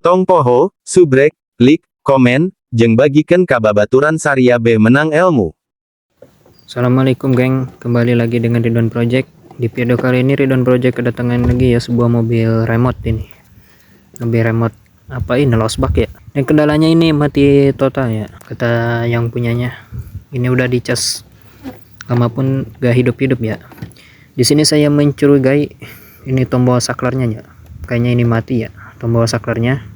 Tong poho, subrek, like, komen, jeung bagikan ka babaturan Saria B menang ilmu. Assalamualaikum geng, kembali lagi dengan Ridwan Project. Di video kali ini Ridwan Project kedatangan lagi ya sebuah mobil remote ini. Mobil remote apa ini, losbak ya. Dan kendalanya ini mati total ya, kata yang punyanya. Ini udah dicas lama pun gak hidup-hidup ya. Di sini saya mencurigai ini tombol saklarnya ya. Kayaknya ini mati ya, tombol saklarnya.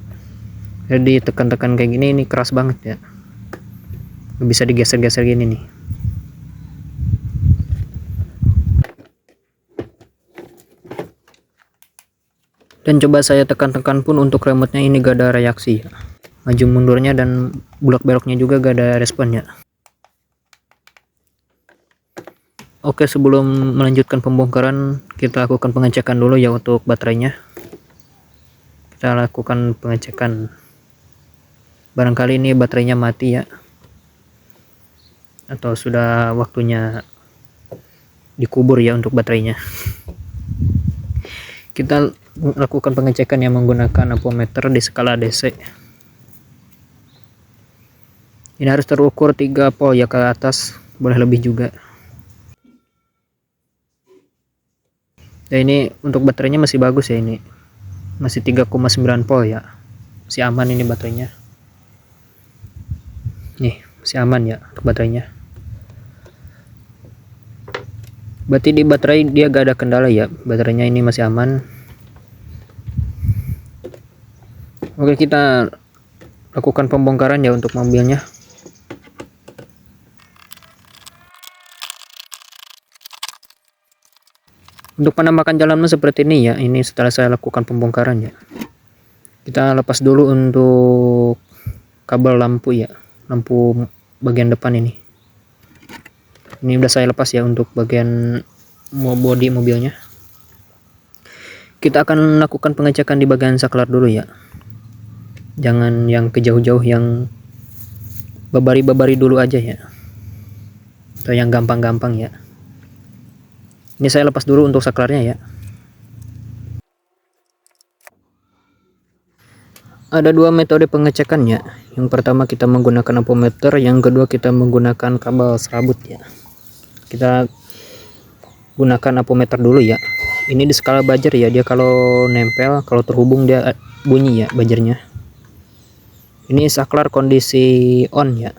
Jadi tekan-tekan kayak gini, ini keras banget ya. Gak bisa digeser-geser gini nih. Dan coba saya tekan-tekan pun untuk remote-nya ini gak ada reaksi ya. Maju mundurnya dan belok-beloknya juga gak ada respon ya. Oke, sebelum melanjutkan pembongkaran, kita lakukan pengecekan dulu ya untuk baterainya. Kita lakukan pengecekan. Barangkali ini baterainya mati ya. Atau sudah waktunya dikubur ya untuk baterainya. Kita lakukan pengecekan yang menggunakan ampometer di skala DC. Ini harus terukur 3 volt ya ke atas, boleh lebih juga. Dan ini untuk baterainya masih bagus ya, ini masih 3,9 volt ya, masih aman ini baterainya. Nih masih aman ya untuk baterainya. Berarti di baterai dia gak ada kendala ya, baterainya ini masih aman. Oke, kita lakukan pembongkaran ya untuk mobilnya. Untuk penampakan jalannya seperti ini ya. Ini setelah saya lakukan pembongkaran ya. Kita lepas dulu untuk kabel lampu ya, lampu bagian depan ini. Ini udah saya lepas ya untuk bagian bodi mobilnya. Kita akan lakukan pengecekan di bagian saklar dulu ya. Jangan yang ke jauh-jauh, yang babari-babari dulu aja ya. Atau yang gampang-gampang ya. Ini saya lepas dulu untuk saklarnya ya. Ada dua metode pengecekannya. Yang pertama kita menggunakan ampometer, yang kedua kita menggunakan kabel serabut ya. Kita gunakan ampometer dulu ya. Ini di skala buzzer ya, dia kalau nempel, kalau terhubung dia bunyi ya buzzernya. Ini saklar kondisi on ya,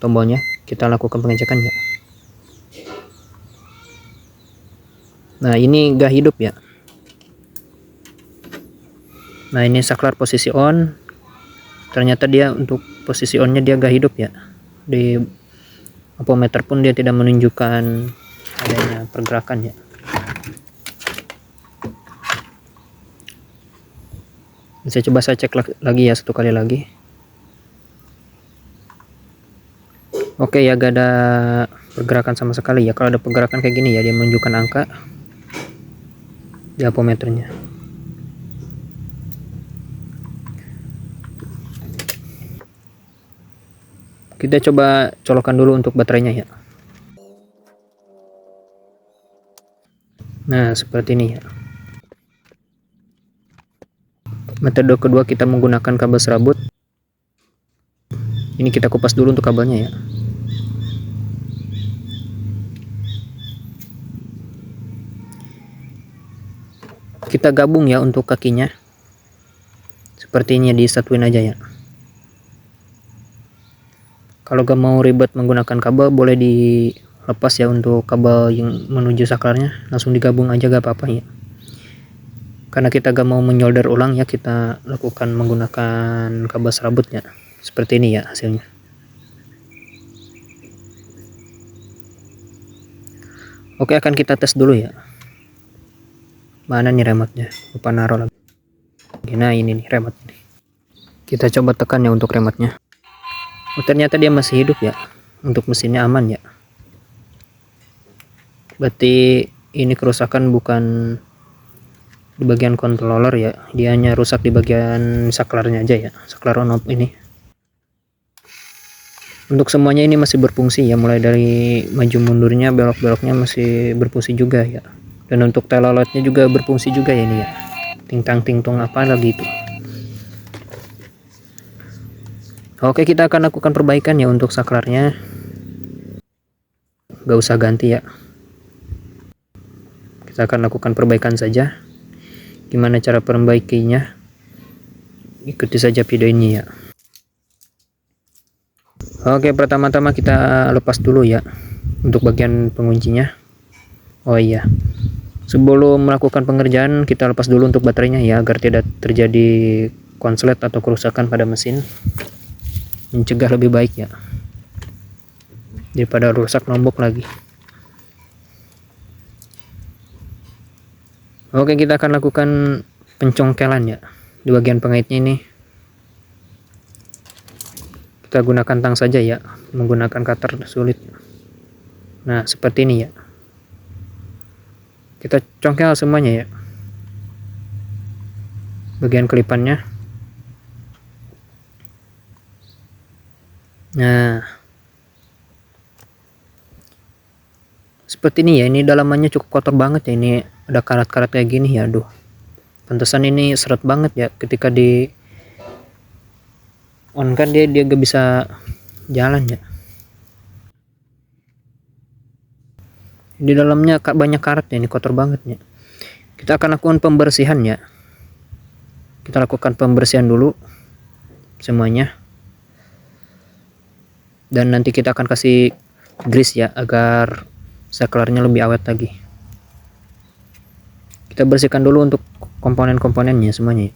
tombolnya. Kita lakukan pengecekan ya. Nah ini gak hidup ya. Nah ini saklar posisi on. Ternyata dia untuk posisi onnya dia gak hidup ya. Di ampometer pun dia tidak menunjukkan adanya pergerakan ya. Saya cek lagi ya, satu kali lagi. Oke ya, gak ada pergerakan sama sekali ya. Kalau ada pergerakan kayak gini ya, dia menunjukkan angka di ampometernya. Kita coba colokan dulu untuk baterainya ya. Nah seperti ini ya. Metode kedua kita menggunakan kabel serabut. Ini kita kupas dulu untuk kabelnya ya. Kita gabung ya untuk kakinya. Seperti ini, disatuin aja ya. Kalau gak mau ribet menggunakan kabel, boleh dilepas ya untuk kabel yang menuju saklarnya. Langsung digabung aja gak apa-apa ya. Karena kita gak mau menyolder ulang ya, kita lakukan menggunakan kabel serabutnya. Seperti ini ya hasilnya. Oke, akan kita tes dulu ya. Mana nih remote-nya? Lupa naruh lagi. Nah ini nih remote nih. Kita coba tekan ya untuk remote-nya. Oh, ternyata dia masih hidup ya. Untuk mesinnya aman ya. Berarti ini kerusakan bukan di bagian controller ya. Dia hanya rusak di bagian saklarnya aja ya. Saklar on off ini. Untuk semuanya ini masih berfungsi ya. Mulai dari maju mundurnya, belok-beloknya masih berfungsi juga ya. Dan untuk teloletnya juga berfungsi juga ya ini ya. Ting tang apa lagi itu. Oke, kita akan lakukan perbaikan ya untuk saklarnya. Gak usah ganti ya. Kita akan lakukan perbaikan saja. Gimana cara perbaikinya? Ikuti saja video ini ya. Oke, pertama-tama kita lepas dulu ya untuk bagian penguncinya. Oh iya, sebelum melakukan pengerjaan kita lepas dulu untuk baterainya ya, agar tidak terjadi konslet atau kerusakan pada mesin. Mencegah lebih baik ya, daripada rusak nombok lagi. Oke, kita akan lakukan pencongkelan ya di bagian pengaitnya ini. Kita gunakan tang saja ya, menggunakan cutter sulit. Nah, seperti ini ya. Kita congkel semuanya ya, bagian kelipannya. Nah, seperti ini ya. Ini dalamannya cukup kotor banget ya, ini ada karat-karat kayak gini ya. Aduh, pantesan ini seret banget ya, ketika di on kan dia gak bisa jalan ya. Di dalamnya banyak karat ya, ini kotor banget ya. Kita akan lakukan pembersihan ya. Kita lakukan pembersihan dulu semuanya, dan nanti kita akan kasih grease ya, agar saklarnya lebih awet lagi. Kita bersihkan dulu untuk komponen-komponennya semuanya ya.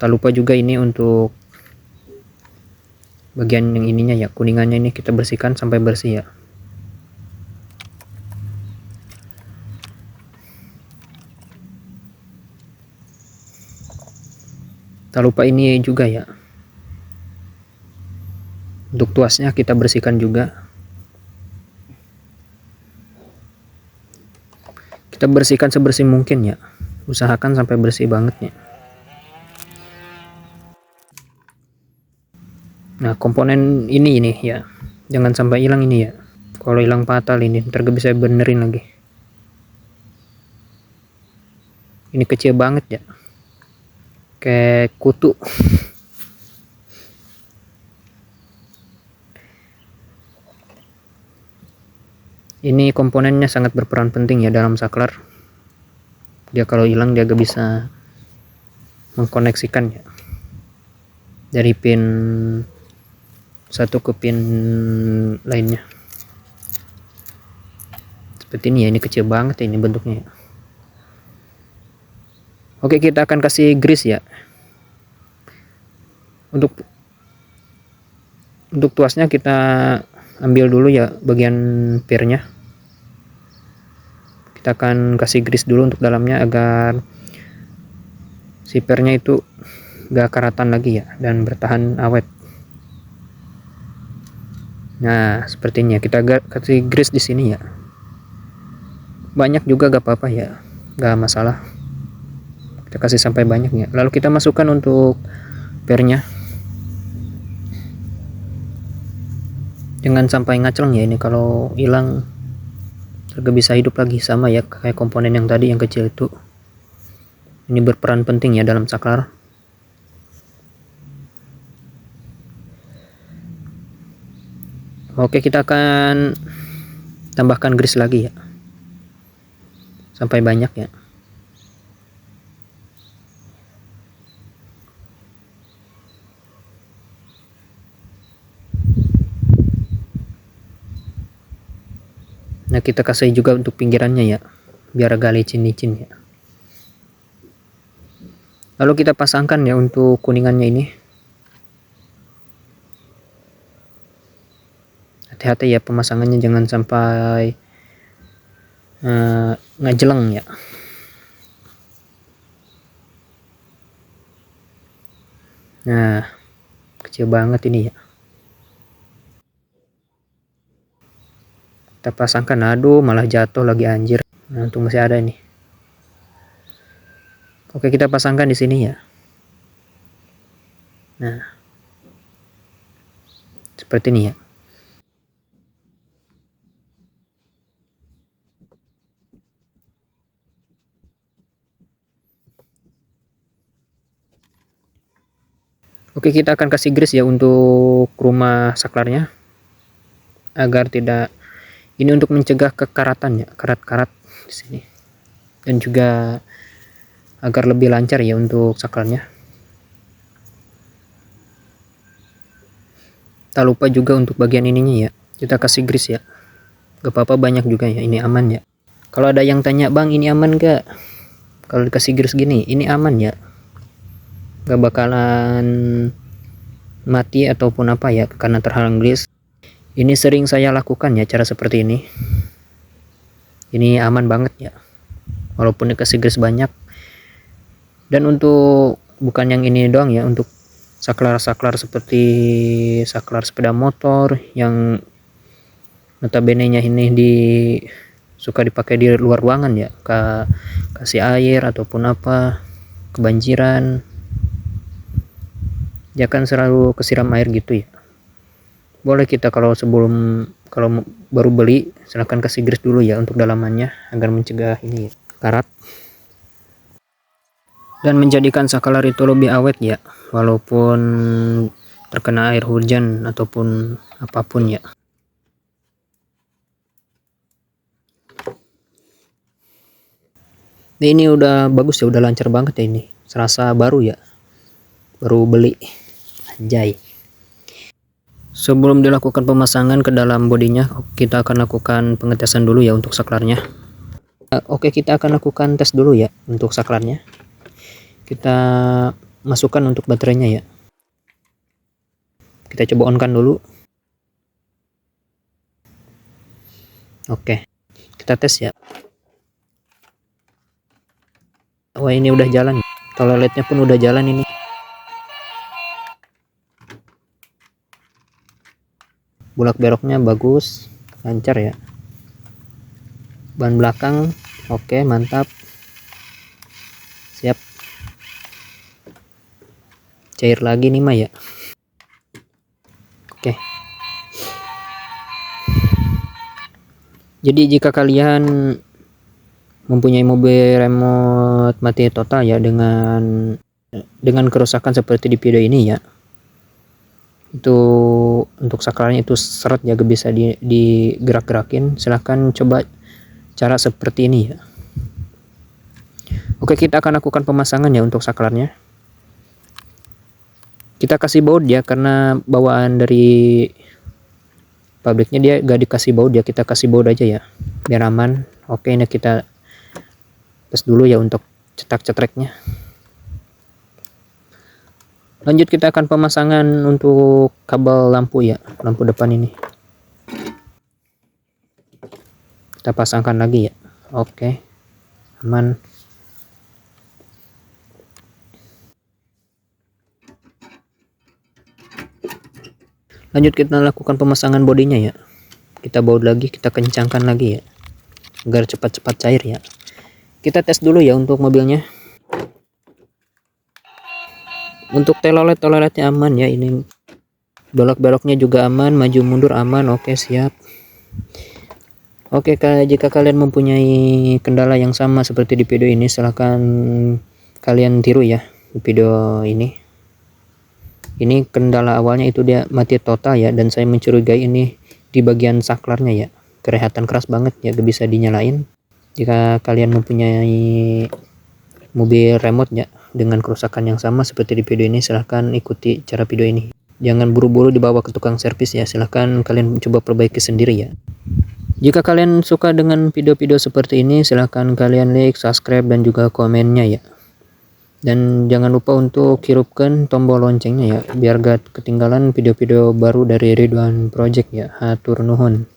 Tak lupa juga ini untuk bagian yang ininya ya, kuningannya ini kita bersihkan sampai bersih ya. Tak lupa ini juga ya, untuk tuasnya kita bersihkan juga. Kita bersihkan sebersih mungkin ya, usahakan sampai bersih banget ya. Nah, komponen ini ya, jangan sampai hilang ini ya. Kalau hilang fatal ini, ntar gak bisa benerin lagi. Ini kecil banget ya, kayak kutu. Ini komponennya sangat berperan penting ya dalam saklar. Dia kalau hilang dia gak bisa mengkoneksikan ya, dari pin satu ke pin lainnya. Seperti ini ya, ini kecil banget ya, ini bentuknya ya. Oke, kita akan kasih grease ya. Untuk tuasnya kita ambil dulu ya bagian pirnya. Kita akan kasih grease dulu untuk dalamnya, agar si pirnya itu gak karatan lagi ya, dan bertahan awet. Nah, sepertinya kita kasih grease di sini ya. Banyak juga gak apa-apa ya, gak masalah. Kita kasih sampai banyak ya. Lalu kita masukkan untuk pirnya. Jangan sampai ngaceng ya, ini kalau hilang gak bisa hidup lagi, sama ya kayak komponen yang tadi yang kecil itu. Ini berperan penting ya dalam saklar. Oke, kita akan tambahkan grease lagi ya, sampai banyak ya. Nah, kita kasih juga untuk pinggirannya ya, biar agak licin-licin ya. Lalu kita pasangkan ya untuk kuningannya ini. Hati-hati ya pemasangannya, jangan sampai ngajeleng ya. Nah, kecil banget ini ya. Kita pasangkan, aduh malah jatuh lagi anjir. Nah, untung masih ada ini. Oke, kita pasangkan di sini ya. Nah, seperti ini ya. Oke, kita akan kasih grease ya untuk rumah saklarnya agar tidak, ini untuk mencegah kekaratan ya, karat-karat di sini, dan juga agar lebih lancar ya untuk saklarnya. Tak lupa juga untuk bagian ininya ya, kita kasih grease ya, gak apa-apa banyak juga ya, ini aman ya. Kalau ada yang tanya, bang ini aman gak kalau dikasih grease gini? Ini aman ya, gak bakalan mati ataupun apa ya karena terhalang grease. Ini sering saya lakukan ya cara seperti ini. Ini aman banget ya, walaupun dikasih grease banyak. Dan untuk bukan yang ini doang ya, untuk saklar-saklar seperti saklar sepeda motor yang notabene-nya ini suka dipakai di luar ruangan ya, kasih air ataupun apa, kebanjiran, ya kan selalu kesiram air gitu ya. Boleh kita kalau baru beli silahkan kasih grease dulu ya untuk dalamannya agar mencegah ini ya, karat, dan menjadikan saklar itu lebih awet ya walaupun terkena air hujan ataupun apapun ya. Nah, ini udah bagus ya, udah lancar banget ya, ini serasa baru ya, baru beli, anjay. Sebelum dilakukan pemasangan ke dalam bodinya, kita akan lakukan pengetesan dulu ya untuk saklarnya. Oke, kita akan lakukan tes dulu ya untuk saklarnya. Kita masukkan untuk baterainya ya, kita coba on kan dulu. Oke, kita tes ya. Wah, ini udah jalan, toiletnya pun udah jalan ini. Bulak beroknya bagus, lancar ya. Ban belakang oke, mantap, siap. Cair lagi nih mah ya. Oke, jadi jika kalian mempunyai mobil remote mati total ya dengan kerusakan seperti di video ini ya, itu untuk saklarnya itu seret ya, gak bisa digerak-gerakin, silahkan coba cara seperti ini ya. Oke, kita akan lakukan pemasangan ya untuk saklarnya. Kita kasih baut ya, karena bawaan dari pabriknya dia gak dikasih baut ya, kita kasih baut aja ya biar aman. Oke, ini kita tes dulu ya untuk cetak-cetreknya. Lanjut kita akan pemasangan untuk kabel lampu ya, lampu depan ini kita pasangkan lagi ya. Oke, aman. Lanjut kita lakukan pemasangan bodinya ya, kita baut lagi, kita kencangkan lagi ya agar cepat-cepat cair ya. Kita tes dulu ya untuk mobilnya. Untuk telolet-teloletnya aman ya, ini belok-beloknya juga aman, maju mundur aman. Oke, siap. Oke, jika kalian mempunyai kendala yang sama seperti di video ini, silahkan kalian tiru ya di video ini. Ini kendala awalnya itu dia mati total ya, dan saya mencurigai ini di bagian saklarnya ya, kelihatan keras banget ya, gak bisa dinyalain. Jika kalian mempunyai mobil remote ya dengan kerusakan yang sama seperti di video ini, silahkan ikuti cara video ini. Jangan buru-buru dibawa ke tukang servis ya, silahkan kalian coba perbaiki sendiri ya. Jika kalian suka dengan video-video seperti ini, silahkan kalian like, subscribe, dan juga komennya ya. Dan jangan lupa untuk hirupkan tombol loncengnya ya, biar gak ketinggalan video-video baru dari Ridwan Project ya. Hatur nuhun.